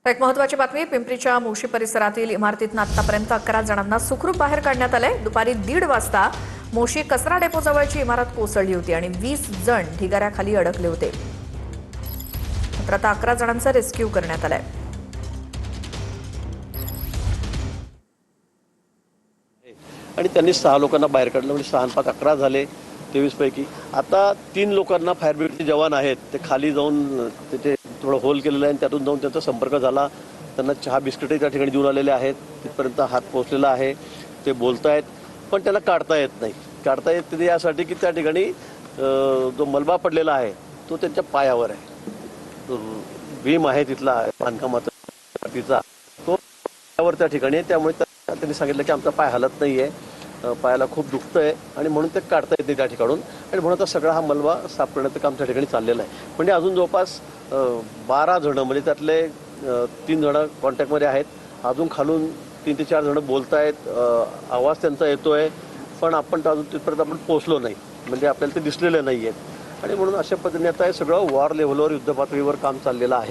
एक महत्त्वाची बातमी. पिंपरीच्या मोशी परिसरातील इमारतीतून आतापर्यंत 11 जणांना सुखरूप बाहेर काढण्यात आलंय. दुपारी 1:30 वाजता मोशी कचरा डेपो जवळची इमारत कोसळली होती आणि 20 जण ढिगाऱ्याखाली अडकले होते. मात्र आता 11 जणांचा रेस्क्यू करण्यात आलाय. आणि त्यांनी 6 लोकांना बाहेर काढलं. म्हणजे 6 आणि 5 11 झाले 23 पैकी. आता 3 लोकांना फायर ब्रिगेडचे जवान आहेत, ते खाली जाऊन तिथे थोडं होल केलेलं आहे आणि त्यातून जाऊन त्यांचा संपर्क झाला. त्यांना चहा बिस्किटही त्या ठिकाणी देऊन आलेले आहेत. तिथपर्यंत हात पोहोचलेला आहे. ते बोलत आहेत, पण त्याला काढता येत नाही. काढता येत नाही यासाठी की त्या ठिकाणी जो मलबा पडलेला आहे तो त्यांच्या पायावर आहे. भीम आहे तिथला बांधकामाचा तिचा तो पायावर त्या ठिकाणी आहे. त्यामुळे त्यांनी सांगितलं की आमचा पाय हलत नाही आहे, पायाला खूप दुखतं आहे आणि म्हणून ते काढता येत नाही त्या ठिकाणून. आणि म्हणून आता सगळा हा मलबा साफ करण्याचं काम त्या ठिकाणी चाललेलं आहे. म्हणजे अजून जवळपास 12 जणं, म्हणजे त्यातले 3 जणं कॉन्टॅक्टमध्ये आहेत. अजून खालून 3 ते 4 जणं बोलत आहेत, आवाज त्यांचा येतोय, पण आपण अजून तिथपर्यंत आपण पोहोचलो नाही, म्हणजे आपल्याला ते दिसलेले नाही आहेत. आणि म्हणून अशा पद्धतीने आता हे सगळं वॉर लेव्हलवर, युद्ध पातळीवर काम चाललेलं आहे.